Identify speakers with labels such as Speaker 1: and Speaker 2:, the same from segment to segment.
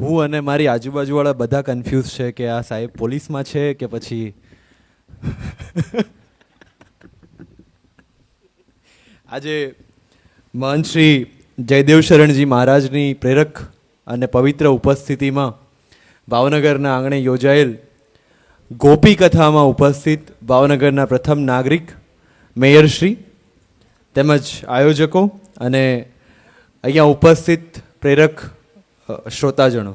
Speaker 1: હું અને મારી આજુબાજુવાળા બધા કન્ફ્યુઝ છે કે આ સાહેબ પોલીસમાં છે કે પછી આજે મહંત શ્રી જયદેવ શરણજી મહારાજની પ્રેરક અને પવિત્ર ઉપસ્થિતિમાં ભાવનગરના આંગણે યોજાયેલ ગોપી કથામાં ઉપસ્થિત ભાવનગરના પ્રથમ નાગરિક મેયરશ્રી તેમજ આયોજકો અને અહીંયા ઉપસ્થિત પ્રેરક શ્રોતાજનો,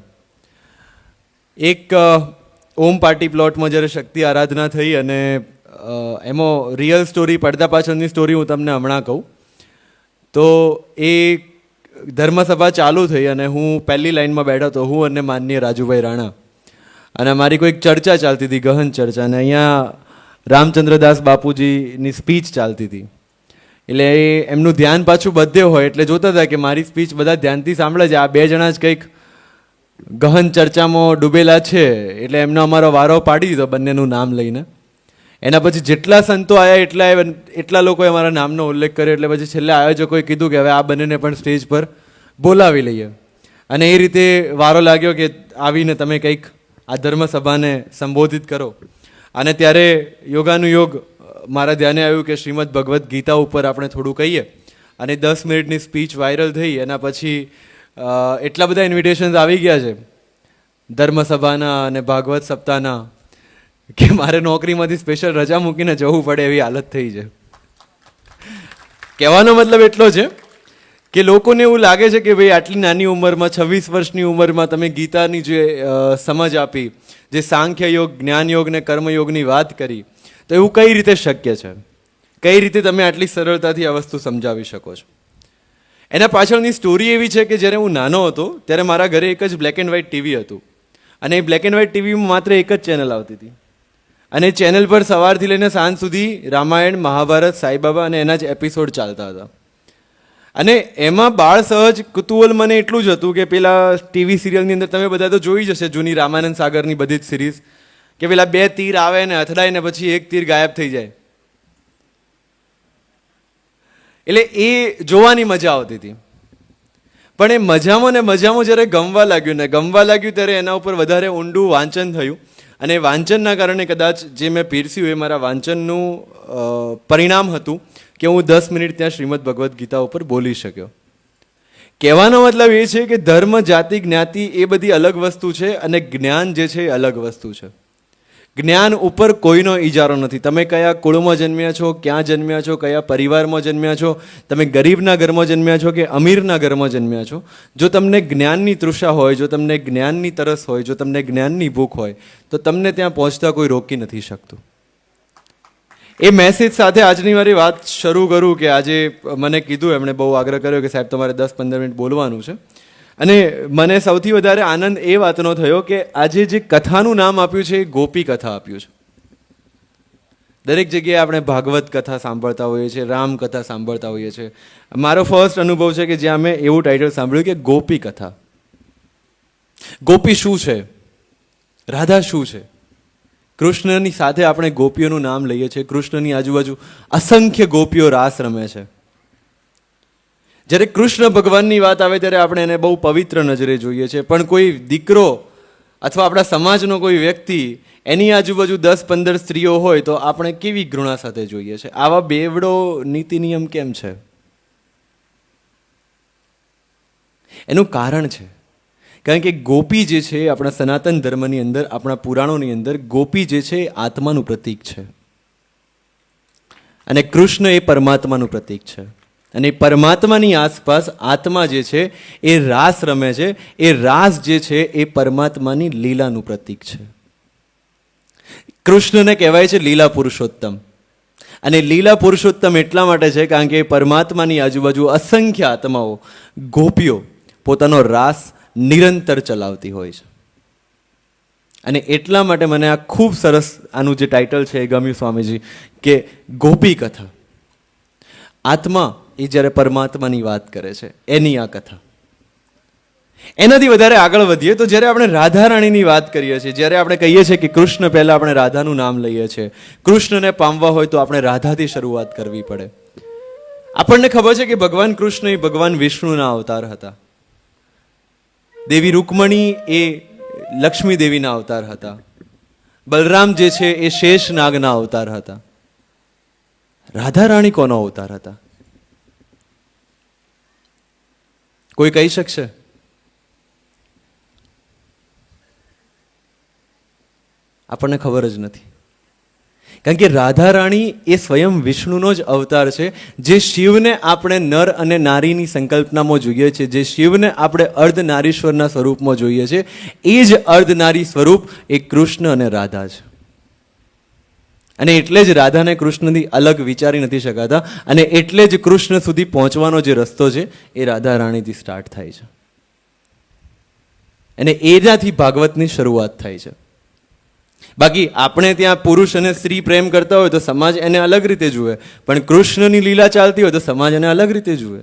Speaker 1: એક ઓમ પાર્ટી પ્લોટમાં જ્યારે શક્તિ આરાધના થઈ અને એમાં રિયલ સ્ટોરી, પડદા પાછળની સ્ટોરી હું તમને હમણાં કહું તો એ ધર્મસભા ચાલુ થઈ અને હું પહેલી લાઈનમાં બેઠો હતો, હું અને માનનીય રાજુભાઈ રાણા, અને અમારી કોઈક ચર્ચા ચાલતી હતી, ગહન ચર્ચા, અને અહીંયા રામચંદ્રદાસ બાપુજીની સ્પીચ ચાલતી હતી. એટલે એમનું ધ્યાન પાછું બધે હોય એટલે જોતા હતા કે મારી સ્પીચ બધા ધ્યાનથી સાંભળે છે, આ બે જણા જ કંઈક ગહન ચર્ચામાં ડૂબેલા છે, એટલે એમનો અમારો વારો પાડી દીધો બંનેનું નામ લઈને. એના પછી જેટલા સંતો આવ્યા એટલા લોકોએ અમારા નામનો ઉલ્લેખ કર્યો, એટલે પછી છેલ્લે આયોજકોએ કીધું કે હવે આ બંનેને પણ સ્ટેજ પર બોલાવી લઈએ, અને એ રીતે વારો લાગ્યો કે આવીને તમે કંઈક આ ધર્મસભાને સંબોધિત કરો. અને ત્યારે યોગાનુયોગ મારા ધ્યાને આવ્યું કે શ્રીમદ ભગવદ્ ગીતા ઉપર આપણે થોડું કહીએ, અને 10 મિનિટની સ્પીચ વાયરલ થઈ. એના પછી એટલા બધા ઇન્વિટેશન્સ આવી ગયા છે ધર્મસભાના અને ભાગવત સપ્તાહના કે મારે નોકરીમાંથી સ્પેશિયલ રજા મૂકીને જવું પડે એવી હાલત થઈ છે. કહેવાનો મતલબ એટલો છે કે લોકોને એવું લાગે છે કે ભાઈ આટલી નાની ઉંમરમાં, 26 વર્ષની ઉંમરમાં તમે ગીતાની જે સમજ આપી, જે સાંખ્ય યોગ, જ્ઞાન યોગ ને કર્મયોગની વાત કરી, તો એવું કઈ રીતે શક્ય છે? કઈ રીતે તમે આટલી સરળતાથી આ વસ્તુ સમજાવી શકો છો? એના પાછળની સ્ટોરી એવી છે કે જ્યારે હું નાનો હતો ત્યારે મારા ઘરે એક જ બ્લેક એન્ડ વ્હાઇટ ટીવી હતું, અને એ બ્લેક એન્ડ વ્હાઇટ ટીવીમાં માત્ર એક જ ચેનલ આવતી હતી, અને ચેનલ પર સવારથી લઈને સાંજ સુધી રામાયણ, મહાભારત, સાંઈબાબા અને એના જ એપિસોડ ચાલતા હતા. અને એમાં બાળ સહજ કુતૂહલ મને એટલું જ હતું કે પેલા ટીવી સિરિયલની અંદર તમે બધા તો જોઈ જશે, જૂની રામાનંદ સાગરની બધી જ સિરીઝ, કે પેલા 2 તીર આવે ને અથડાય ને પછી એક તીર ગાયબ થઈ જાય. એટલે એ જોવાની મજા આવતી હતી. પણ એ મજામાં ને મજામાં જ્યારે ગમવા લાગ્યું ત્યારે એના ઉપર વધારે ઊંડું વાંચન થયું, અને વાંચનના કારણે કદાચ જે મેં પીરસ્યું એ મારા વાંચનનું પરિણામ હતું કે હું 10 મિનિટ ત્યાં શ્રીમદ ભગવદ્ ગીતા ઉપર બોલી શક્યો. કહેવાનો મતલબ એ છે કે ધર્મ, જાતિ, જ્ઞાતિ એ બધી અલગ વસ્તુ છે, અને જ્ઞાન જે છે એ અલગ વસ્તુ છે. જ્ઞાન ઉપર કોઈનો ઈજારો નથી. તમે કયા કુળમાં જન્મ્યા છો, ક્યાં જન્મ્યા છો, કયા પરિવારમાં જન્મ્યા છો, તમે ગરીબના ઘરમાં જન્મ્યા છો કે અમીરના ઘરમાં જન્મ્યા છો, જો તમને જ્ઞાનની તૃષા હોય, જો તમને જ્ઞાનની તરસ હોય, જો તમને જ્ઞાનની ભૂખ હોય, તો તમને ત્યાં પહોંચતા કોઈ રોકી નથી શકતું. એ મેસેજ સાથે આજની મારી વાત શરૂ કરું કે આજે મને કીધું, એમણે બહુ આગ્રહ કર્યો કે સાહેબ તમારે 10-15 મિનિટ બોલવાનું છે. અને મને સૌથી વધારે આનંદ એ વાતનો થયો કે આજે જે કથાનું નામ આપ્યું છે એ ગોપી કથા આપ્યું છે. દરેક જગ્યાએ આપણે ભાગવત કથા સાંભળતા હોઈએ છીએ, રામ કથા સાંભળતા હોઈએ છીએ. મારો ફર્સ્ટ અનુભવ છે કે જ્યાં મેં એવું ટાઇટલ સાંભળ્યું કે ગોપી કથા. ગોપી શું છે? રાધા શું છે? કૃષ્ણની સાથે આપણે ગોપીઓનું નામ લઈએ છીએ. કૃષ્ણની આજુબાજુ અસંખ્ય ગોપીઓ રાસ રમે છે. જ્યારે કૃષ્ણ ભગવાનની વાત આવે ત્યારે આપણે એને બહુ પવિત્ર નજરે જોઈએ છીએ, પણ કોઈ દીકરો અથવા આપણા સમાજનો કોઈ વ્યક્તિ એની આજુબાજુ 10-15 સ્ત્રીઓ હોય તો આપણે કેવી ઘૃણા સાથે જોઈએ છે. આવા બેવડો નીતિ નિયમ કેમ છે? એનું કારણ છે, કારણ કે ગોપી જે છે આપણા સનાતન ધર્મની અંદર, આપણા પુરાણોની અંદર ગોપી જે છે એ આત્માનું પ્રતીક છે, અને કૃષ્ણ એ પરમાત્માનું પ્રતીક છે. અને પરમાત્માની આસપાસ આત્મા જે છે એ રાસ રમે છે. એ રાસ જે છે એ પરમાત્માની લીલાનું પ્રતીક છે. કૃષ્ણને કહેવાય છે લીલા પુરુષોત્તમ, અને લીલા પુરુષોત્તમ એટલા માટે છે કારણ કે પરમાત્માની આજુબાજુ અસંખ્ય આત્માઓ, ગોપીઓ પોતાનો રાસ નિરંતર ચલાવતી હોય છે. અને એટલા માટે મને આ ખૂબ સરસ આનું જે ટાઇટલ છે એ ગમ્યું સ્વામીજી, કે ગોપી કથા. આત્મા એ જ્યારે પરમાત્માની વાત કરે છે એની આ કથા. એનાથી વધારે આગળ વધીએ તો જ્યારે આપણે રાધા રાણીની વાત કરીએ છીએ, જ્યારે આપણે કહીએ છીએ કે કૃષ્ણ પહેલાં આપણે રાધાનું નામ લઈએ છીએ, કૃષ્ણને પામવા હોય તો આપણે રાધાથી શરૂઆત કરવી પડે. આપણને ખબર છે કે ભગવાન કૃષ્ણ એ ભગવાન વિષ્ણુના અવતાર હતા. દેવી રૂકમણી એ લક્ષ્મી દેવીના અવતાર હતા. બલરામ જે છે એ શેષ નાગના અવતાર હતા. રાધા રાણી કોનો અવતાર હતા? કોઈ કહી શકશે? આપણને ખબર જ નથી. કારણ કે રાધા રાણી એ સ્વયં વિષ્ણુનો જ અવતાર છે. જે શિવને આપણે નર અને નારીની સંકલ્પનામાં જોઈએ છીએ, જે શિવને આપણે અર્ધનારીશ્વરના સ્વરૂપમાં જોઈએ છીએ, એ જ અર્ધનારી સ્વરૂપ એ કૃષ્ણ અને રાધા છે. અને એટલે જ રાધાને કૃષ્ણથી અલગ વિચારી નથી શકાતા. અને એટલે જ કૃષ્ણ સુધી પહોંચવાનો જે રસ્તો છે એ રાધા રાણીથી સ્ટાર્ટ થાય છે. અને એનાથી ભાગવતની શરૂઆત થાય છે. બાકી આપણે ત્યાં પુરુષ અને સ્ત્રી પ્રેમ કરતા હોય તો સમાજ એને અલગ રીતે જુએ, પણ કૃષ્ણની લીલા ચાલતી હોય તો સમાજ એને અલગ રીતે જુએ.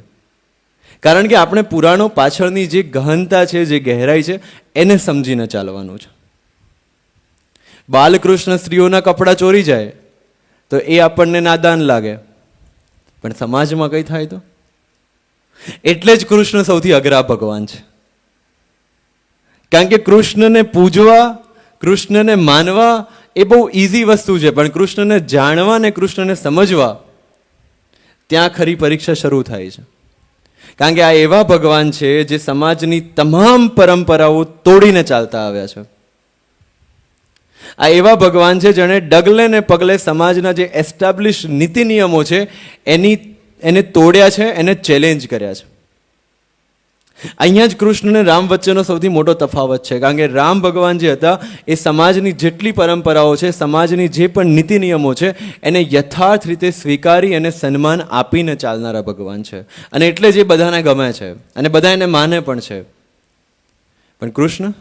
Speaker 1: કારણ કે આપણે પુરાણો પાછળની જે ગહનતા છે, જે ગહેરાઈ છે, એને સમજીને ચાલવાનું છે. બાલકૃષ્ણ સ્ત્રીઓના કપડાં ચોરી જાય તો એ આપણને નાદાન લાગે, પણ સમાજમાં કઈ થાય તો? એટલે જ કૃષ્ણ સૌથી અઘરા ભગવાન છે. કારણ કે કૃષ્ણને પૂજવા, કૃષ્ણને માનવા એ બહુ ઇઝી વસ્તુ છે, પણ કૃષ્ણને જાણવા ને કૃષ્ણને સમજવા ત્યાં ખરી પરીક્ષા શરૂ થાય છે. કારણ કે આ એવા ભગવાન છે જે સમાજની તમામ પરંપરાઓ તોડીને ચાલતા આવ્યા છે. આ એવા ભગવાન છે જેણે ડગલે ને પગલે સમાજના જે એસ્ટાબ્લિશ નીતિ નિયમો છે એને તોડ્યા છે, એને ચેલેન્જ કર્યા છે. અહીંયા જ કૃષ્ણ અને રામ વચ્ચેનો સૌથી મોટો તફાવત છે. કારણ કે રામ ભગવાન જે હતા એ સમાજની જેટલી પરંપરાઓ છે, સમાજની જે પણ નીતિ નિયમો છે, એને યથાર્થ રીતે સ્વીકારી અને સન્માન આપીને ચાલનારા ભગવાન છે. અને એટલે જ એ બધાને ગમે છે અને બધા એને માને પણ છે. પણ કૃષ્ણ,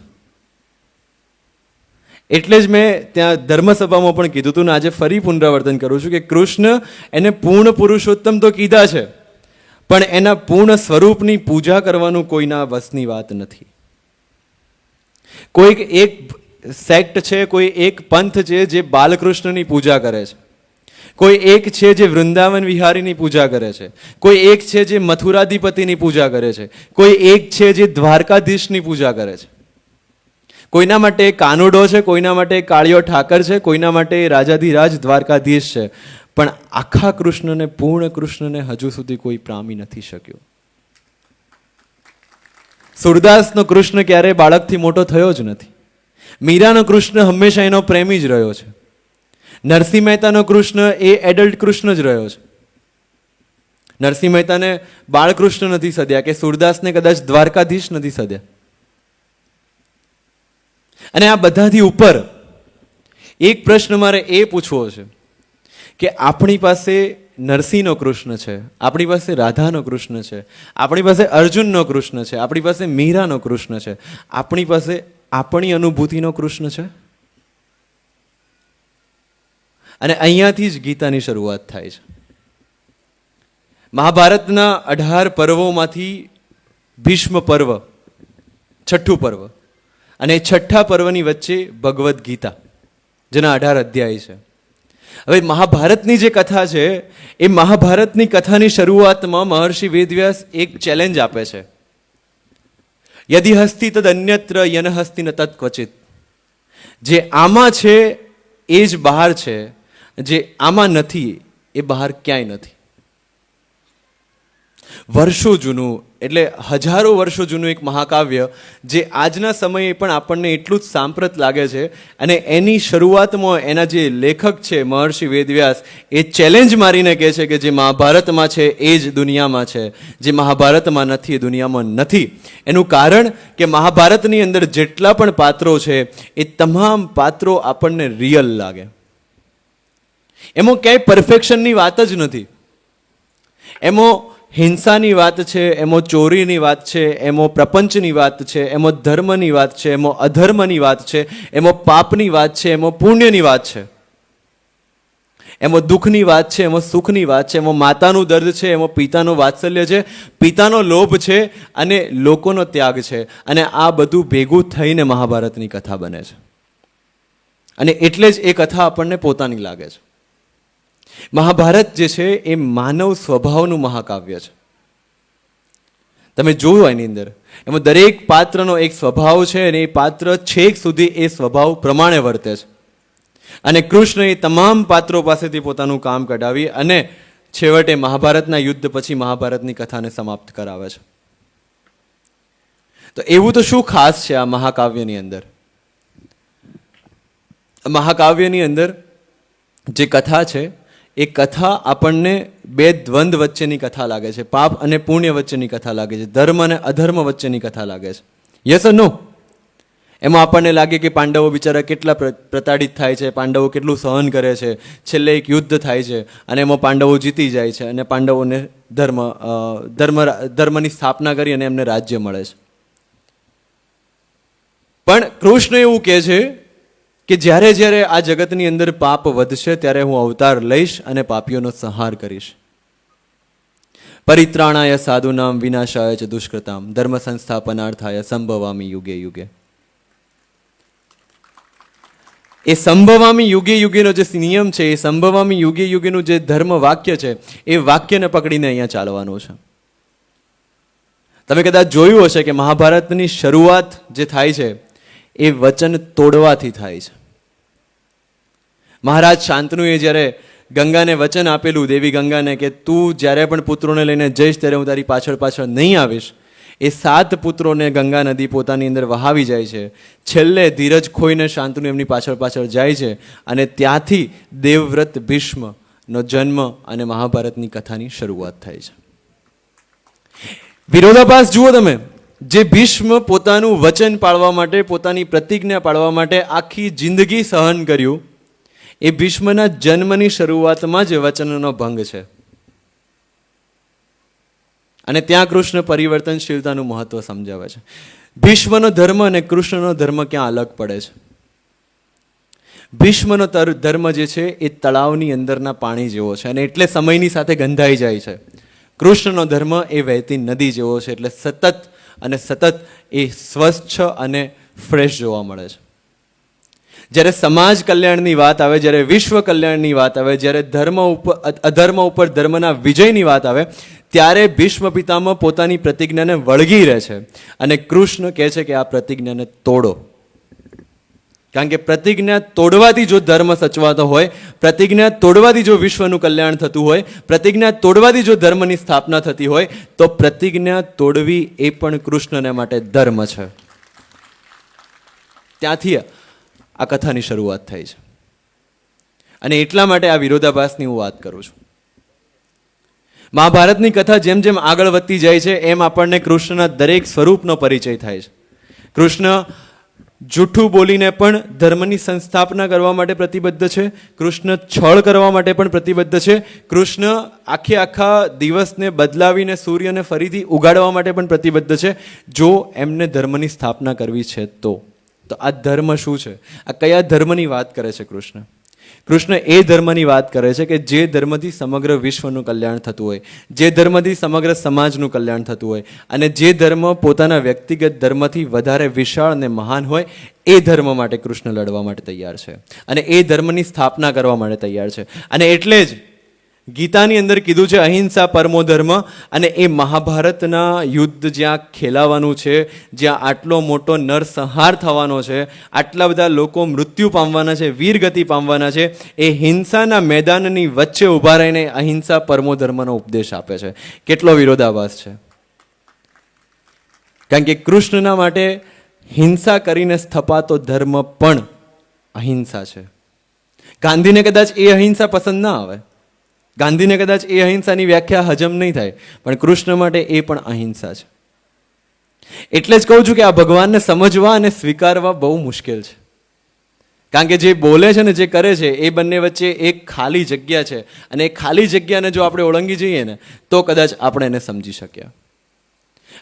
Speaker 1: એટલે જ મેં ત્યાં ધર્મસભામાં પણ કીધું હતું ને આજે ફરી પુનરાવર્તન કરું છું કે કૃષ્ણ એને પૂર્ણ પુરુષોત્તમ તો કીધા છે, પણ એના પૂર્ણ સ્વરૂપની પૂજા કરવાનું કોઈના વસની વાત નથી. કોઈક એક સેક્ટ છે, કોઈ એક પંથ છે જે બાલકૃષ્ણની પૂજા કરે છે, કોઈ એક છે જે વૃંદાવન વિહારીની પૂજા કરે છે, કોઈ એક છે જે મથુરાધિપતિની પૂજા કરે છે, કોઈ એક છે જે દ્વારકાધીશની પૂજા કરે છે. કોઈના માટે કાનુડો છે, કોઈના માટે કાળિયો ઠાકર છે, કોઈના માટે રાજાધિરાજ દ્વારકાધીશ છે, પણ આખા કૃષ્ણને, પૂર્ણ કૃષ્ણને હજુ સુધી કોઈ પામી નથી શક્યો. સુરદાસનો કૃષ્ણ ક્યારેય બાળકથી મોટો થયો જ નથી. મીરાનો કૃષ્ણ હંમેશા એનો પ્રેમી જ રહ્યો છે. નરસિંહ મહેતાનો કૃષ્ણ એ એડલ્ટ કૃષ્ણ જ રહ્યો છે. નરસિંહ મહેતાને બાળકૃષ્ણ નથી સદ્યા કે સુરદાસને કદાચ દ્વારકાધીશ નથી સદ્યા. અને આ બધાથી ઉપર એક પ્રશ્ન મારે એ પૂછવો છે કે આપણી પાસે નરસિંહનો કૃષ્ણ છે, આપણી પાસે રાધાનો કૃષ્ણ છે, આપણી પાસે અર્જુનનો કૃષ્ણ છે, આપણી પાસે મીરાનો કૃષ્ણ છે, આપણી પાસે આપણી અનુભૂતિનો કૃષ્ણ છે. અને અહીંયાથી જ ગીતાની શરૂઆત થાય છે. મહાભારતના 18 પર્વોમાંથી ભીષ્મ પર્વ છઠ્ઠું પર્વ, અને છઠ્ઠા પર્વની વચ્ચે ભગવદ્ ગીતા જેના 18 અધ્યાય છે. હવે મહાભારતની જે કથા છે એ મહાભારતની કથાની શરૂઆતમાં મહર્ષિ વેદવ્યાસ એક ચેલેન્જ આપે છે. યદિ હસ્તિ તદ અન્યત્ર યન હસ્તિ ન તત્ ક્વચિત. જે આમાં છે એ જ બહાર છે, જે આમાં નથી એ બહાર ક્યાંય નથી. વર્ષો જૂનું, એટલે હજારો વર્ષો જૂનું એક મહાકાવ્ય જે આજના સમયે પણ આપણને એટલું જ સાંપ્રત લાગે છે. અને એની શરૂઆતમાં એના જે લેખક છે મહર્ષિ વેદવ્યાસ એ ચેલેન્જ મારીને કહે છે કે જે મહાભારતમાં છે એ જ દુનિયામાં છે, જે મહાભારતમાં નથી એ દુનિયામાં નથી. એનું કારણ કે મહાભારતની અંદર જેટલા પણ પાત્રો છે એ તમામ પાત્રો આપણને રિયલ લાગે. એમાં ક્યાંય પરફેક્શનની વાત જ નથી. એમાં હિંસાની વાત છે, એમાં ચોરીની વાત છે, એમાં પ્રપંચની વાત છે, એમાં ધર્મની વાત છે, એમાં અધર્મની વાત છે, એમાં પાપની વાત છે, એમાં પુણ્યની વાત છે, એમાં દુઃખની વાત છે, એમાં સુખની વાત છે, એમાં માતાનું દર્દ છે, એમાં પિતાનું વાત્સલ્ય છે, પિતાનો લોભ છે અને લોકોનો ત્યાગ છે. અને આ બધું ભેગું થઈને મહાભારતની કથા બને છે. અને એટલે જ એ કથા આપણને પોતાની લાગે છે. મહાભારત જે છે એ માનવ સ્વભાવનું મહાકાવ્ય છે. તમે જોયું એની અંદર એમાં દરેક પાત્રનો એક સ્વભાવ છે અને એ પાત્ર છેક સુધી એ સ્વભાવ પ્રમાણે વર્તે છે. અને કૃષ્ણ એ તમામ પાત્રો પાસેથી પોતાનું કામ કઢાવી અને છેવટે મહાભારતના યુદ્ધ પછી મહાભારતની કથાને સમાપ્ત કરાવે છે. તો એવું તો શું ખાસ છે આ મહાકાવ્યની અંદર? મહાકાવ્યની અંદર જે કથા છે એ કથા આપણને બે દ્વંદ વચ્ચેની કથા લાગે છે, પાપ અને પુણ્ય વચ્ચેની કથા લાગે છે, ધર્મ અને અધર્મ વચ્ચેની કથા લાગે છે. યસ ઓર નો? એમાં આપણને લાગે કે પાંડવો બિચારા કેટલા પ્રતાડિત થાય છે, પાંડવો કેટલું સહન કરે છે, છેલ્લે એક યુદ્ધ થાય છે અને એમાં પાંડવો જીતી જાય છે અને પાંડવોને ધર્મની સ્થાપના કરી અને એમને રાજ્ય મળે છે. પણ કૃષ્ણ એવું કહે છે કે જ્યારે જ્યારે આ જગતની અંદર પાપ વધશે ત્યારે હું અવતાર લઈશ અને પાપીઓનો સંહાર કરીશ. પરિત્રાણાય સાધુનામ વિનાશાય ચ દુષ્કૃતામ ધર્મ સંસ્થાપનાર્થાય સંભવામી યુગે યુગે. એ સંભવામી યુગે યુગેનો જે નિયમ છે, એ સંભવામી યુગે યુગેનું જે ધર્મ વાક્ય છે, એ વાક્યને પકડીને અહીંયા ચાલવાનું છે. તમે કદાચ જોયું હશે કે મહાભારતની શરૂઆત જે થાય છે એ વચન તોડવાથી થાય છે. મહારાજ શાંતનુએ જ્યારે ગંગાને વચન આપેલું, દેવી ગંગાને, કે તું જ્યારે પણ પુત્રોને લઈને જઈશ ત્યારે હું તારી પાછળ પાછળ નહીં આવીશ, એ 7 પુત્રોને ગંગા નદી પોતાની અંદર વહાવી જાય છે. છેલ્લે ધીરજ ખોઈને શાંતનુ એમની પાછળ પાછળ જાય છે અને ત્યાંથી દેવવ્રત ભીષ્મનો જન્મ અને મહાભારતની કથાની શરૂઆત થાય છે. વિરોધાભાસ જુઓ તમે. જે ભીષ્મ પોતાનું વચન પાળવા માટે, પોતાની પ્રતિજ્ઞા પાળવા માટે આખી જિંદગી સહન કર્યું, એ ભીષ્મના જન્મની શરૂઆતમાં જ વચનનો ભંગ છે. અને ત્યાં કૃષ્ણ પરિવર્તનશીલતાનું મહત્વ સમજાવે છે. ભીષ્મનો ધર્મ અને કૃષ્ણનો ધર્મ ક્યાં અલગ પડે છે? ભીષ્મનો ધર્મ જે છે એ તળાવની અંદરના પાણી જેવો છે અને એટલે સમયની સાથે ગંધાઈ જાય છે. કૃષ્ણનો ધર્મ એ વહેતી નદી જેવો છે, એટલે સતત અને સતત એ સ્વચ્છ અને ફ્રેશ જોવા મળે છે. જ્યારે સમાજ કલ્યાણની વાત આવે, જ્યારે વિશ્વ કલ્યાણની વાત આવે, જ્યારે ધર્મ ઉપર અધર્મ ઉપર ધર્મના વિજયની વાત આવે, ત્યારે ભીષ્મ પિતામહ પોતાની પ્રતિજ્ઞાને વળગી રહે છે અને કૃષ્ણ કહે છે કે આ પ્રતિજ્ઞાને તોડો. કારણ કે પ્રતિજ્ઞા તોડવાથી જો ધર્મ સચવાતો હોય, પ્રતિજ્ઞા તોડવાથી જો વિશ્વનું કલ્યાણ થતું હોય, પ્રતિજ્ઞા તોડવાથી જો ધર્મની સ્થાપના થતી હોય, તો પ્રતિજ્ઞા તોડવી એ પણ કૃષ્ણને માટે ધર્મ છે. ત્યાંથી આ કથાની શરૂઆત થઈ છે અને એટલા માટે આ વિરોધાભાસની હું વાત કરું છું. મહાભારતની કથા જેમ જેમ આગળ વધતી જાય છે એમ આપણને કૃષ્ણના દરેક સ્વરૂપનો પરિચય થાય છે. કૃષ્ણ જૂઠું બોલીને પણ ધર્મની સંસ્થાપના કરવા માટે પ્રતિબદ્ધ છે. કૃષ્ણ છળ કરવા માટે પણ પ્રતિબદ્ધ છે. કૃષ્ણ આખા દિવસને બદલાવીને સૂર્યને ફરીથી ઉગાડવા માટે પણ પ્રતિબદ્ધ છે, જો એમને ધર્મની સ્થાપના કરવી છે તો. તો આ ધર્મ શું છે? આ કયા ધર્મની વાત કરે છે કૃષ્ણ? કૃષ્ણ એ ધર્મની વાત કરે છે કે જે ધર્મથી સમગ્ર વિશ્વનું કલ્યાણ થતું હોય, જે ધર્મથી સમગ્ર સમાજનું કલ્યાણ થતું હોય અને જે ધર્મ પોતાના વ્યક્તિગત ધર્મથી વધારે વિશાળ અને મહાન હોય, એ ધર્મ માટે કૃષ્ણ લડવા માટે તૈયાર છે અને એ ધર્મની સ્થાપના કરવા માટે તૈયાર છે. અને એટલે જ ગીતાની અંદર કીધું છે અહિંસા પરમો ધર્મ. અને એ મહાભારતના યુદ્ધ જ્યાં ખેલાવાનું છે, જ્યાં આટલો મોટો નરસંહાર થવાનો છે, આટલા બધા લોકો મૃત્યુ પામવાના છે, વીરગતિ પામવાના છે, એ હિંસાના મેદાનની વચ્ચે ઊભા રહીને અહિંસા પરમો ધર્મનો ઉપદેશ આપે છે. કેટલો વિરોધાભાસ છે! કારણ કે કૃષ્ણના માટે હિંસા કરીને સ્થપાતો ધર્મ પણ અહિંસા છે. ગાંધીને કદાચ એ અહિંસા પસંદ ના આવે, ગાંધીને કદાચ એ અહિંસાની વ્યાખ્યા હજમ નહીં થાય, પણ કૃષ્ણ માટે એ પણ અહિંસા છે. એટલે જ કહું છું કે આ ભગવાનને સમજવા અને સ્વીકારવા બહુ મુશ્કેલ છે. કારણ કે જે બોલે છે ને જે કરે છે એ બંને વચ્ચે એક ખાલી જગ્યા છે અને એ ખાલી જગ્યાને જો આપણે ઓળંગી જઈએ ને તો કદાચ આપણે એને સમજી શક્યા.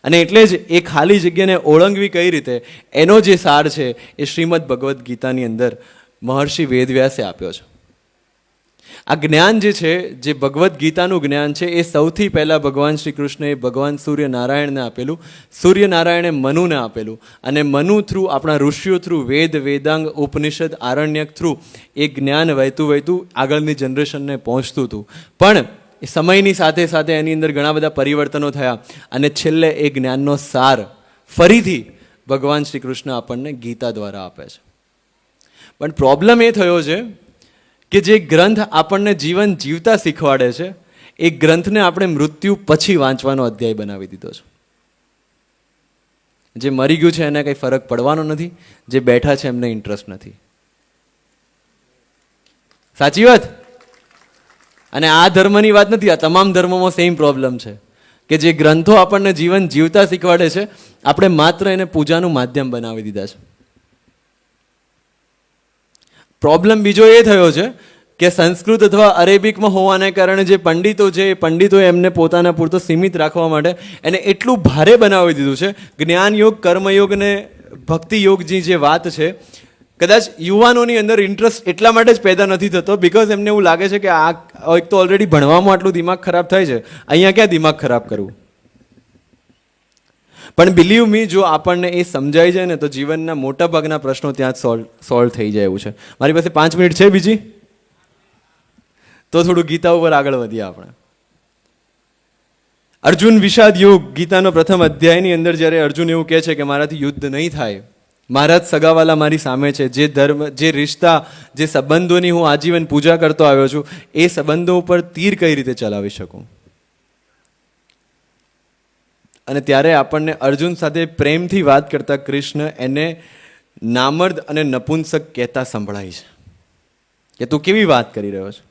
Speaker 1: અને એટલે જ એ ખાલી જગ્યાને ઓળંગવી કઈ રીતે, એનો જે સાર છે એ શ્રીમદ ભગવદ્ ગીતાની અંદર મહર્ષિ વેદવ્યાસે આપ્યો છે. આ જ્ઞાન જે છે, જે ભગવદ્ ગીતાનું જ્ઞાન છે, એ સૌથી પહેલાં ભગવાન શ્રી કૃષ્ણએ ભગવાન સૂર્યનારાયણને આપેલું, સૂર્યનારાયણે મનુને આપેલું અને મનુ થ્રુ, આપણા ઋષિઓ થ્રુ, વેદ, વેદાંગ, ઉપનિષદ, આરણ્યક થ્રુ એ જ્ઞાન વહેતું વહેતું આગળની જનરેશનને પહોંચતું હતું. પણ સમયની સાથે સાથે એની અંદર ઘણા બધા પરિવર્તનો થયા અને છેલ્લે એ જ્ઞાનનો સાર ફરીથી ભગવાન શ્રી કૃષ્ણ આપણને ગીતા દ્વારા આપે છે. પણ પ્રોબ્લેમ એ થયો છે કે જે ગ્રંથ આપણને જીવન જીવતા શીખવાડે છે એ ગ્રંથને આપણે મૃત્યુ પછી વાંચવાનો અધ્યાય બનાવી દીધો છે. જે મરી ગયું છે એને કંઈ ફરક પડવાનો નથી, જે બેઠા છે એમને ઇન્ટરેસ્ટ નથી. સાચી વાત? અને આ ધર્મની વાત નથી, આ તમામ ધર્મોમાં સેમ પ્રોબ્લેમ છે કે જે ગ્રંથો આપણને જીવન જીવતા શીખવાડે છે આપણે માત્ર એને પૂજાનું માધ્યમ બનાવી દીધા છે. પ્રોબ્લેમ બીજો એ થયો છે કે સંસ્કૃત અથવા અરેબિકમાં હોવાને કારણે જે પંડિતો છે એ પંડિતોએ એમને પોતાના પૂરતો સીમિત રાખવા માટે એને એટલું ભારે બનાવી દીધું છે. જ્ઞાન યોગ, કર્મયોગ ને ભક્તિ યોગની જે વાત છે, કદાચ યુવાનોની અંદર ઇન્ટરેસ્ટ એટલા માટે જ પેદા નથી થતો બિકોઝ એમને એવું લાગે છે કે આ એક તો ઓલરેડી ભણવામાં આટલું દિમાગ ખરાબ થાય છે, અહીંયા ક્યાં દિમાગ ખરાબ કરવું. પણ બિલીવ મી, જો આપણને એ સમજાઈ જાય ને તો જીવનના મોટા ભાગના પ્રશ્નો ત્યાં જ સોલ્વ થઈ જાય એવું છે. મારી પાસે 5 મિનિટ છે બીજી, તો થોડું ગીતા ઉપર આગળ વધીએ આપણે. અર્જુન વિષાદ યોગ, ગીતાનો પ્રથમ અધ્યાયની અંદર જ્યારે અર્જુન એવું કહે છે કે મારાથી યુદ્ધ નહીં થાય, મારા જ સગાવાલા મારી સામે છે, જે ધર્મ, જે રિશ્તા, જે સંબંધોની હું આજીવન પૂજા કરતો આવ્યો છું, એ સંબંધો ઉપર તીર કઈ રીતે ચલાવી શકું. અને ત્યારે આપણને અર્જુન સાથે પ્રેમથી વાત કરતા કૃષ્ણ એને નામર્દ અને નપુંસક કહેતા સંભળાય છે કે તું કેવી વાત કરી રહ્યો છે,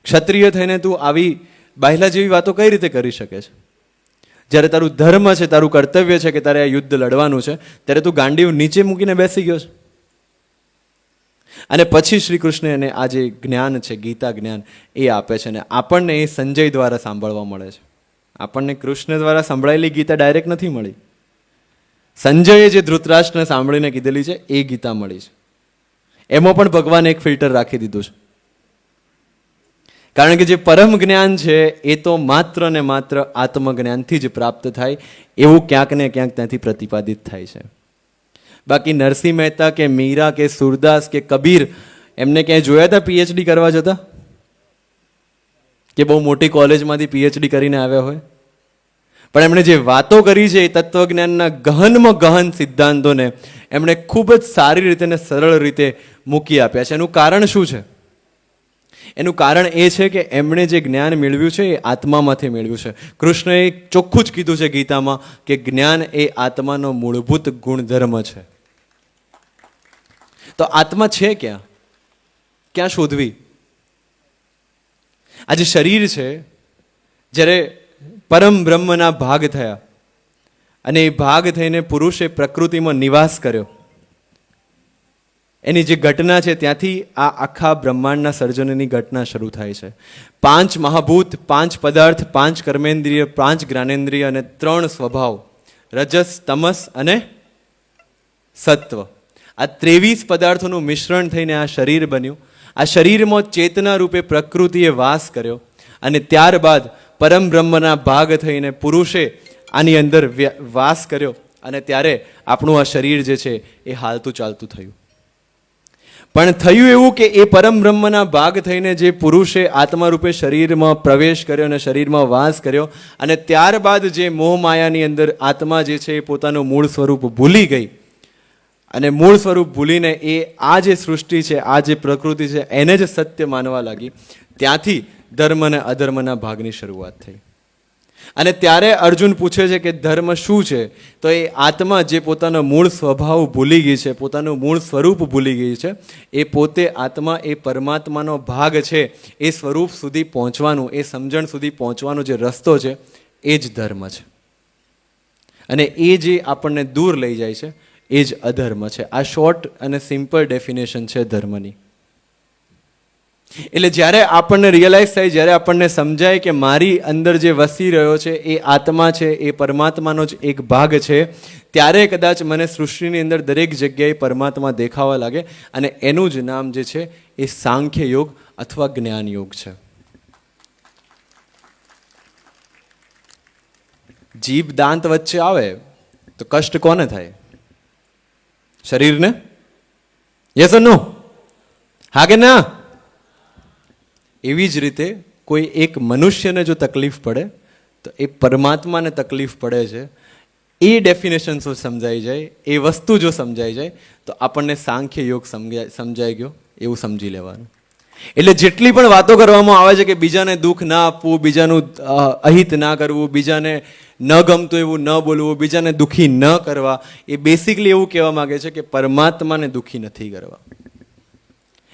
Speaker 1: ક્ષત્રિય થઈને તું આવી બાયલા જેવી વાતો કઈ રીતે કરી શકે છે? જ્યારે તારું ધર્મ છે, તારું કર્તવ્ય છે કે તારે આ યુદ્ધ લડવાનું છે, ત્યારે તું ગાંડીવ નીચે મૂકીને બેસી ગયો છે. અને પછી શ્રી કૃષ્ણ એને આ જે જ્ઞાન છે, ગીતા જ્ઞાન, એ આપે છે. અને આપણને એ સંજય દ્વારા સાંભળવા મળે છે. આપણને કૃષ્ણ દ્વારા સંભળાયેલી ગીતા ડાયરેક્ટ નથી મળી. સંજયે જે ધૃતરાષ્ટ્રને સાંભળીને કીધેલી છે એ ગીતા મળી છે. એમાં પણ ભગવાને એક ફિલ્ટર રાખી દીધું છે, કારણ કે જે પરમ જ્ઞાન છે એ તો માત્ર ને માત્ર આત્મજ્ઞાનથી જ પ્રાપ્ત થાય એવું ક્યાંક ને ક્યાંક ત્યાંથી પ્રતિપાદિત થાય છે. બાકી નરસિંહ મહેતા કે મીરા કે સુરદાસ કે કબીર એમને ક્યાંય જોયા હતા પીએચડી કરવા જતા? કે બહુ મોટી કોલેજમાંથી પીએચડી કરીને આવ્યા હોય? પણ એમણે જે વાતો કરી છે એ તત્વજ્ઞાનના ગહનમાં ગહન સિદ્ધાંતોને એમણે ખૂબ જ સારી રીતે અને સરળ રીતે મૂકી આપ્યા છે. એનું કારણ શું છે? એનું કારણ એ છે કે એમણે જે જ્ઞાન મેળવ્યું છે એ આત્મામાંથી મેળવ્યું છે. કૃષ્ણએ ચોખ્ખું જ કીધું છે ગીતામાં કે જ્ઞાન એ આત્માનો મૂળભૂત ગુણધર્મ છે. તો આત્મા છે ક્યાં? ક્યાં શોધવી? આ જે શરીર છે, જ્યારે પરમ બ્રહ્મના ભાગ થયા અને એ ભાગ થઈને પુરુષે પ્રકૃતિમાં નિવાસ કર્યો, એની જે ઘટના છે ત્યાંથી આ આખા બ્રહ્માંડના સર્જનની ઘટના શરૂ થાય છે. 5 મહાભૂત, 5 પદાર્થ, 5 કર્મેન્દ્રિય, 5 જ્ઞાનેન્દ્રિય અને 3 સ્વભાવ, રજસ, તમસ અને સત્વ. આ 23 પદાર્થોનું મિશ્રણ થઈને આ શરીર બન્યું. આ શરીરમાં ચેતના રૂપે પ્રકૃતિએ વાસ કર્યો અને ત્યારબાદ પરમ બ્રહ્મના ભાગ થઈને પુરુષે આની અંદર વાસ કર્યો અને ત્યારે આપણું આ શરીર જે છે એ હાલતું ચાલતું થયું. પણ થયું એવું કે એ પરમ બ્રહ્મના ભાગ થઈને જે પુરુષે આત્મા રૂપે શરીરમાં પ્રવેશ કર્યો અને શરીરમાં વાસ કર્યો અને ત્યારબાદ જે મોહ માયાની અંદર આત્મા જે છે એ પોતાનું મૂળ સ્વરૂપ ભૂલી ગઈ અને મૂળ સ્વરૂપ ભૂલીને એ આ જે સૃષ્ટિ છે, આ જે પ્રકૃતિ છે એને જ સત્ય માનવા લાગી. ત્યાંથી ધર્મ અને અધર્મના ભાગની શરૂઆત થઈ. અને ત્યારે અર્જુન પૂછે છે કે ધર્મ શું છે? તો એ આત્મા જે પોતાનો મૂળ સ્વભાવ ભૂલી ગઈ છે, પોતાનું મૂળ સ્વરૂપ ભૂલી ગઈ છે, એ પોતે આત્મા એ પરમાત્માનો ભાગ છે, એ સ્વરૂપ સુધી પહોંચવાનું, એ સમજણ સુધી પહોંચવાનો જે રસ્તો છે એ જ ધર્મ છે. અને એ જે આપણને દૂર લઈ જાય છે એ જ અધર્મ છે. આ શોર્ટ અને સિમ્પલ ડેફિનેશન છે ધર્મની. એટલે જ્યારે આપણને રિયલાઇઝ થાય, જ્યારે આપણને સમજાય કે મારી અંદર જે વસી રહ્યો છે એ આત્મા છે, એ પરમાત્માનો જ એક ભાગ છે, ત્યારે કદાચ મને સૃષ્ટિની અંદર દરેક જગ્યાએ પરમાત્મા દેખાવા લાગે અને એનું જ નામ જે છે એ સાંખ્ય યોગ અથવા જ્ઞાન યોગ છે. જીભ દાંત વચ્ચે આવે તો કષ્ટ કોને થાય? શરીરને? યસ ઓર નો? હા કે ના? એવી જ રીતે કોઈ એક મનુષ્યને જો તકલીફ પડે તો એ પરમાત્માને તકલીફ પડે છે. એ ડેફિનેશન જો સમજાઈ જાય, એ વસ્તુ જો સમજાઈ જાય, તો આપણને સાંખ્ય યોગ સમજાઈ ગયો એવું સમજી લેવાનું. એટલે જેટલી પણ વાતો કરવામાં આવે છે કે બીજાને દુઃખ ના આપવું, બીજાનું અહિત ના કરવું, બીજાને ન ગમતું એવું ન બોલવું, બીજાને દુઃખી ન કરવા, એ બેસિકલી એવું કહેવા માંગે છે કે પરમાત્માને દુઃખી નથી કરવા.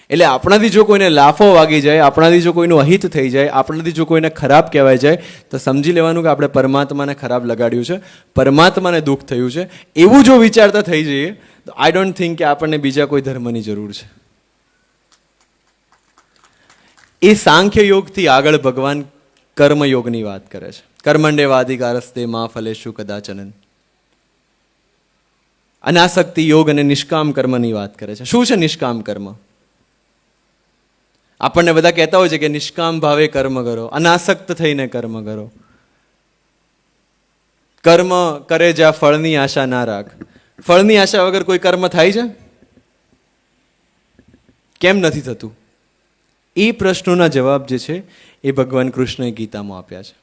Speaker 1: એટલે આપણાથી જો કોઈને લાફો વાગી જાય, આપણાથી જો કોઈનું અહિત થઈ જાય, આપણાથી જો કોઈને ખરાબ કહેવાય જાય, તો સમજી લેવાનું કે આપણે પરમાત્માને ખરાબ લગાડ્યું છે, પરમાત્માને દુઃખ થયું છે. એવું જો વિચારતા થઈ જઈએ તો આઈ ડોન્ટ થિંક કે આપણને બીજા કોઈ ધર્મની જરૂર છે. એ સાંખ્ય યોગથી આગળ ભગવાન કર્મયોગની વાત કરે છે. કર્મણ્યેવાધિકારસ્તે મા ફલેષુ કદાચન. અનાસક્તિ યોગ અને નિષ્કામ કર્મની વાત કરે છે. શું છે નિષ્કામ કર્મ? આપણને બધા કહેતા હોય છે કે નિષ્કામ ભાવે કર્મ કરો, અનાસક્ત થઈને કર્મ કરો. કર્મ કરે જ્યાં ફળની આશા ના રાખ. ફળની આશા વગર કોઈ કર્મ થાય છે? કેમ નથી થતું? એ પ્રશ્નોના જવાબ જે છે એ ભગવાન કૃષ્ણએ ગીતામાં આપ્યા છે.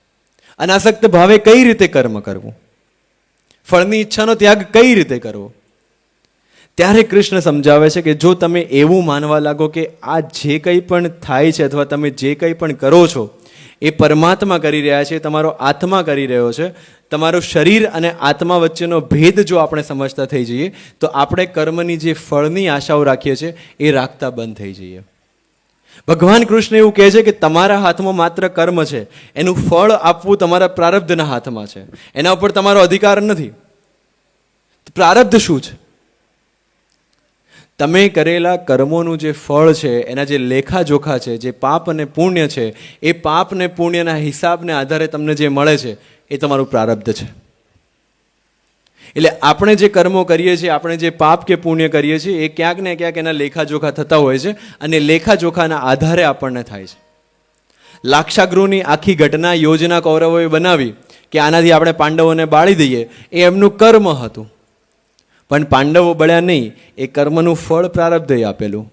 Speaker 1: અનાસક્ત ભાવે કઈ રીતે કર્મ કરવું, ફળની ઈચ્છાનો ત્યાગ કઈ રીતે કરવો. ત્યારે કૃષ્ણ સમજાવે છે કે જો તમે એવું માનવા લાગો કે આ જે કંઈ પણ થાય છે અથવા તમે જે કંઈ પણ કરો છો એ પરમાત્મા કરી રહ્યા છે, તમારો આત્મા કરી રહ્યો છે, તમારું શરીર અને આત્મા વચ્ચેનો ભેદ જો આપણે સમજતા થઈ જઈએ તો આપણે કર્મની જે ફળની આશાઓ રાખીએ છીએ એ રાખતા બંધ થઈ જઈએ. ભગવાન કૃષ્ણ એવું કહે છે કે તમારા હાથમાં માત્ર કર્મ છે, એનું ફળ આપવું તમારા પ્રારબ્ધના હાથમાં છે, એના ઉપર તમારો અધિકાર નથી. પ્રારબ્ધ શું છે? તમે કરેલા કર્મોનું જે ફળ છે, એના જે લેખાજોખા છે, જે પાપ અને પુણ્ય છે, એ પાપ ને પુણ્યના હિસાબને આધારે તમને જે મળે છે એ તમારું પ્રારબ્ધ છે. એટલે આપણે જે કર્મો કરીએ છીએ, આપણે જે પાપ કે પુણ્ય કરીએ છીએ, એ ક્યાંક ને ક્યાંક એના લેખાજોખા થતા હોય છે અને લેખાજોખાના આધારે આપણને થાય છે. લાક્ષાગૃહની આખી ઘટના યોજના કૌરવોએ બનાવી કે આનાથી આપણે પાંડવોને બાળી દઈએ, એ એમનું કર્મ હતું. પણ પાંડવો બળ્યા નહીં, એ કર્મનું ફળ પ્રારબ્ધએ આપેલું.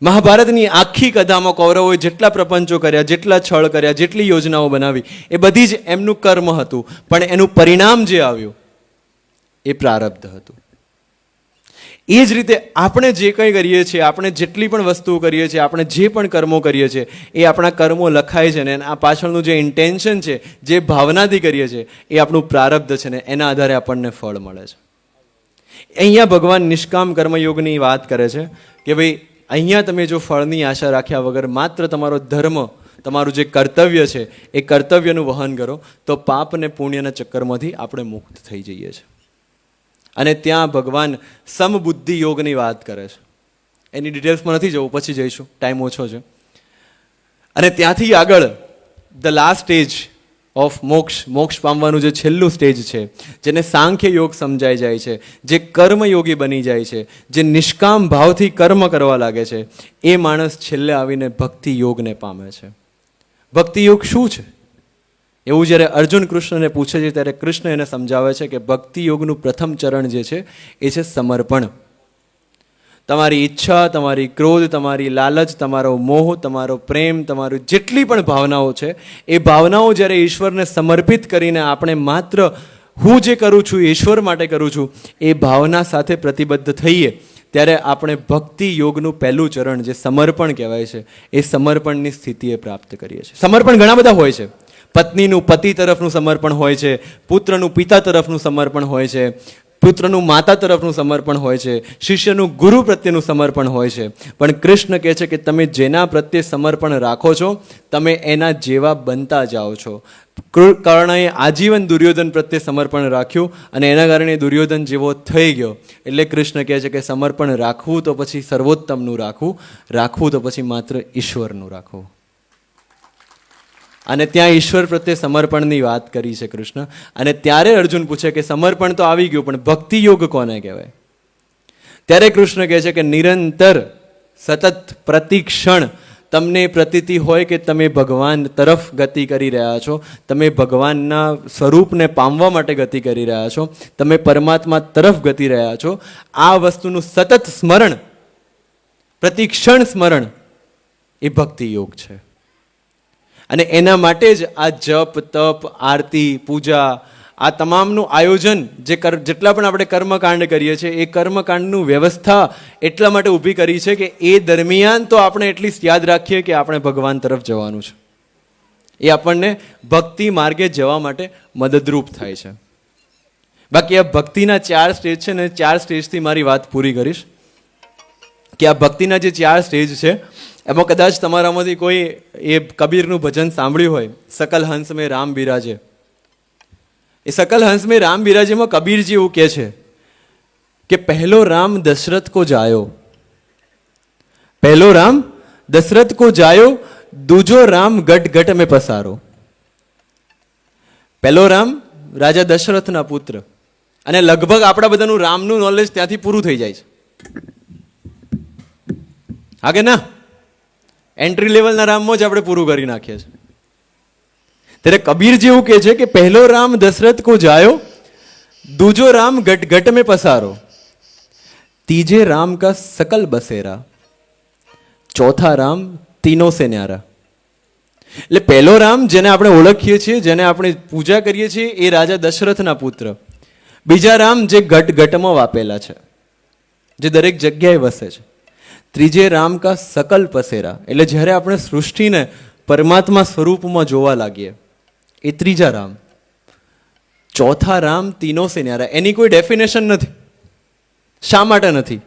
Speaker 1: મહાભારતની આખી કથામાં કૌરવોએ જેટલા પ્રપંચો કર્યા, જેટલા છળ કર્યા, જેટલી યોજનાઓ બનાવી, એ બધી જ એમનું કર્મ હતું, પણ એનું પરિણામ જે આવ્યું એ પ્રારબ્ધ હતું. એ જ રીતે આપણે જે કંઈ કરીએ છીએ, આપણે જેટલી પણ વસ્તુઓ કરીએ છીએ, આપણે જે પણ કર્મો કરીએ છીએ, એ આપણા કર્મો લખાય છે ને આ પાછળનું જે ઇન્ટેન્શન છે, જે ભાવનાથી કરીએ છીએ, એ આપણું પ્રારબ્ધ છે ને એના આધારે આપણને ફળ મળે છે. અહીંયા ભગવાન નિષ્કામ કર્મયોગની વાત કરે છે કે ભાઈ અહીંયા તમે જો ફળની આશા રાખ્યા વગર માત્ર તમારો ધર્મ, તમારું જે કર્તવ્ય છે એ કર્તવ્યનું વહન કરો તો પાપ અને પુણ્યના ચક્કરમાંથી આપણે મુક્ત થઈ જઈએ છીએ. અને ત્યાં ભગવાન સમબુદ્ધિ યોગની વાત કરે છે. એની ડિટેલ્સમાં નથી જવું, પછી જઈશું, ટાઈમ ઓછો છે. અને ત્યાંથી આગળ ધ લાસ્ટ સ્ટેજ ઓફ મોક્ષ પામવાનું જે છેલ્લું સ્ટેજ છે, જેને સાંખ્ય યોગ સમજાઈ જાય છે, જે કર્મયોગી બની જાય છે, જે નિષ્કામ ભાવથી કર્મ કરવા લાગે છે, એ માણસ છેલ્લે આવીને ભક્તિ યોગને પામે છે. ભક્તિ યોગ શું છે? એવું જ્યારે અર્જુન કૃષ્ણને પૂછે છે ત્યારે કૃષ્ણ એને સમજાવે છે કે ભક્તિ યોગનું પ્રથમ ચરણ જે છે એ છે સમર્પણ. તમારી ઈચ્છા, તમારી ક્રોધ, તમારી લાલચ, તમારો મોહ, તમારો પ્રેમ, તમારી જેટલી પણ ભાવનાઓ છે એ ભાવનાઓ જ્યારે ઈશ્વરને સમર્પિત કરીને આપણે માત્ર હું જે કરું છું ઈશ્વર માટે કરું છું એ ભાવના સાથે પ્રતિબદ્ધ થઈએ ત્યારે આપણે ભક્તિ યોગનું પહેલું ચરણ જે સમર્પણ કહેવાય છે એ સમર્પણની સ્થિતિએ પ્રાપ્ત કરીએ છીએ. સમર્પણ ઘણા બધા હોય છે. પત્નીનું પતિ તરફનું સમર્પણ હોય છે, પુત્રનું પિતા તરફનું સમર્પણ હોય છે, પુત્રનું માતા તરફનું સમર્પણ હોય છે, શિષ્યનું ગુરુ પ્રત્યેનું સમર્પણ હોય છે. પણ કૃષ્ણ કહે છે કે તમે જેના પ્રત્યે સમર્પણ રાખો છો તમે એના જેવા બનતા જાઓ છો. કર્ણએ આજીવન દુર્યોધન પ્રત્યે સમર્પણ રાખ્યું અને એના કારણે દુર્યોધન જેવો થઈ ગયો. એટલે કૃષ્ણ કહે છે કે સમર્પણ રાખવું તો પછી સર્વોત્તમનું રાખવું, રાખવું તો પછી માત્ર ઈશ્વરનું રાખવું. અને ત્યાં ઈશ્વર પ્રત્યે સમર્પણની વાત કરી છે કૃષ્ણ. અને ત્યારે અર્જુન પૂછે કે સમર્પણ તો આવી ગયું પણ ભક્તિ યોગ કોને કહેવાય? ત્યારે કૃષ્ણ કહે છે કે નિરંતર સતત પ્રતિક્ષણ તમને પ્રતીતિ હોય કે તમે ભગવાન તરફ ગતિ કરી રહ્યા છો, તમે ભગવાનના સ્વરૂપને પામવા માટે ગતિ કરી રહ્યા છો, તમે પરમાત્મા તરફ ગતિ રહ્યા છો. આ વસ્તુનું સતત સ્મરણ, પ્રતિક્ષણ સ્મરણ એ ભક્તિ યોગ છે. અને એના માટે જ આ જપ, તપ, આરતી, પૂજા, આ તમામનું આયોજન જેટલા પણ આપણે કર્મકાંડ કરીએ છીએ એ કર્મકાંડનું વ્યવસ્થા એટલા માટે ઊભી કરી છે કે એ દરમિયાન તો આપણે એટલીસ્ટ યાદ રાખીએ કે આપણે ભગવાન તરફ જવાનું છે. એ આપણને ભક્તિ માર્ગે જવા માટે મદદરૂપ થાય છે. બાકી આ ભક્તિના 4 સ્ટેજ છે ને 4 સ્ટેજથી મારી વાત પૂરી કરીશ કે આ ભક્તિના જે 4 સ્ટેજ છે એમાં કદાચ તમારામાંથી કોઈ એ કબીરનું ભજન સાંભળ્યું હોય, સકલ હંસ મેં રામ બિરાજે. એ સકલ હંસ મેં રામ બિરાજેમાં કબીરજી એવું કહે છે કે પહેલો રામ દશરથ કો જાયો, પહેલો રામ દશરથ કો જાયો, દૂજો રામ ગટ ગટ મેં પસારો. પહેલો રામ રાજા દશરથના પુત્ર, અને લગભગ આપણા બધાનું રામનું નોલેજ ત્યાંથી પૂરું થઈ જાય છે. હા કે ના? એન્ટ્રી લેવલના રામમાં જ આપણે પૂરું કરી નાખીએ છીએ. ત્યારે કબીરજી એવું કહે છે કે પહેલો રામ દશરથ કો જાયો, દૂજો રામ ગટ ગટ મેં પસારો, तीजे राम का सकल बसेरा, चौथा राम तीनों से न्यारा. એટલે પહેલો રામ જેને આપણે ઓળખીએ છીએ, જેને આપણે પૂજા કરીએ છીએ, એ રાજા દશરથના પુત્ર. બીજા રામ જે ઘટ ઘટમાં વાપેલા છે, જે દરેક જગ્યાએ વસે છે. ત્રીજે રામ કા સકલ પસેરા, એટલે જ્યારે આપણે સૃષ્ટિને પરમાત્મા સ્વરૂપમાં જોવા લાગીએ, એ ત્રીજા રામ. ચોથા રામ તીનો સે ન્યારા. એની કોઈ ડેફિનેશન નથી. શા માટે નથી?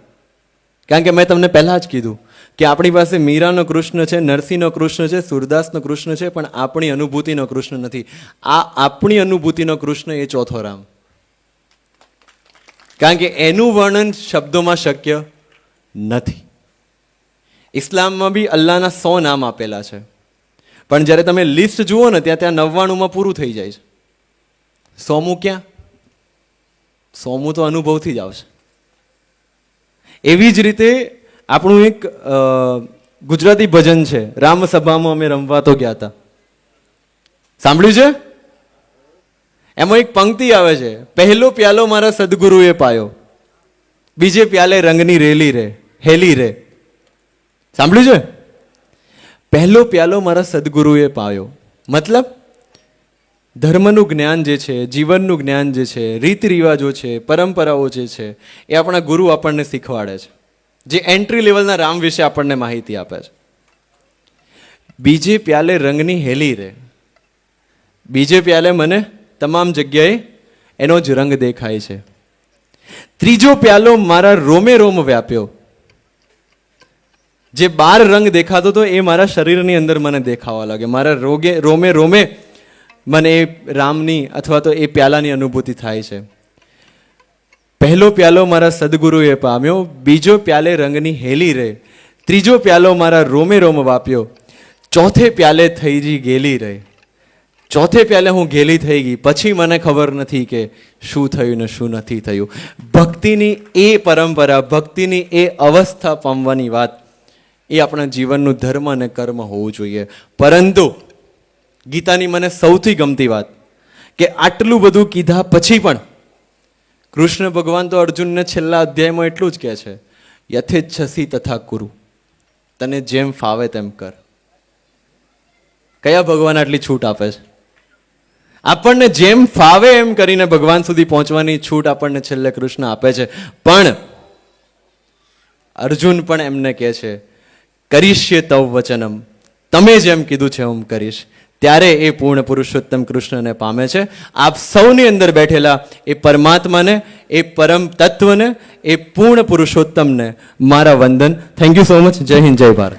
Speaker 1: કારણ કે મેં તમને પહેલા જ કીધું કે આપણી પાસે મીરાનો કૃષ્ણ છે, નરસિંહનો કૃષ્ણ છે, સુરદાસનો કૃષ્ણ છે, પણ આપણી અનુભૂતિનો કૃષ્ણ નથી. આ આપણી અનુભૂતિનો કૃષ્ણ એ ચોથો રામ. કારણ કે એનું વર્ણન શબ્દોમાં શક્ય નથી. ઇસ્લામમાં બી અલ્લાહના 100 નામ આપેલા છે, પણ જ્યારે તમે લિસ્ટ જુઓ ને ત્યાં 99માં પૂરું થઈ જાય છે. 100મું ક્યાં? 100મું તો અનુભવથી જ આવશે. એવી જ રીતે આપણું એક ગુજરાતી ભજન છે, રામ સભામાં અમે રમવા તો ગયા હતા. સાંભળ્યું છે? એમાં એક પંક્તિ આવે છે, પહેલો પ્યાલો મારા સદગુરુએ પાયો, બીજે પ્યાલે રંગની રેલી રે હેલી રે. સાંભળ્યું છે? પહેલો પ્યાલો મારા સદગુરુએ પાયો, મતલબ ધર્મનું જ્ઞાન જે છે, જીવનનું જ્ઞાન જે છે, રીત રિવાજો છે, પરંપરાઓ જે છે, એ આપણા ગુરુ આપણને શીખવાડે છે, જે એન્ટ્રી લેવલના રામ વિશે આપણને માહિતી આપે છે. બીજે પ્યાલે રંગની હેલી રે, બીજે પ્યાલે મને તમામ જગ્યાએ એનો જ રંગ દેખાય છે. ત્રીજો પ્યાલો મારા રોમે રોમ વ્યાપ્યો, જે 12 રંગ દેખાતો હતો એ મારા શરીરની અંદર મને દેખાવા લાગે. મારા રોમે રોમે મને એ રામની અથવા તો એ પ્યાલાની અનુભૂતિ થાય છે. પહેલો પ્યાલો મારા સદગુરુએ પામ્યો, બીજો પ્યાલે રંગની હેલી રે, ત્રીજો પ્યાલો મારા રોમે રોમ વાપ્યો, ચોથે પ્યાલે થઈ જી ગેલી રે. ચોથે પ્યાલે હું ગેલી થઈ ગઈ, પછી મને ખબર નથી કે શું થયું ને શું નથી થયું. ભક્તિની એ પરંપરા, ભક્તિની એ અવસ્થા પામવાની વાત, એ આપણા જીવનનું ધર્મ અને કર્મ હોવું જોઈએ. પરંતુ ગીતાની મને સૌથી ગમતી વાત કે આટલું બધું કીધા પછી પણ કૃષ્ણ ભગવાન તો અર્જુનને છેલ્લા અધ્યાયમાં એટલું જ કહે છે, યથેચ્છસી તથા કુરુ, તને જેમ ફાવે તેમ કર. કયા ભગવાન આટલી છૂટ આપે છે? આપણને જેમ ફાવે એમ કરીને ભગવાન સુધી પહોંચવાની છૂટ આપણને છેલ્લે કૃષ્ણ આપે છે. પણ અર્જુન પણ એમને કહે છે, કરીશ્ય તવ વચનમ, તમે જેમ કીધું છે હું કરીશ. ત્યારે એ પૂર્ણ પુરુષોત્તમ કૃષ્ણને પામે છે. આપ સૌની અંદર બેઠેલા એ પરમાત્માને, એ પરમ તત્વને, એ પૂર્ણ પુરુષોત્તમને મારા વંદન. Thank you so much. જય હિન્દ, જય ભારત.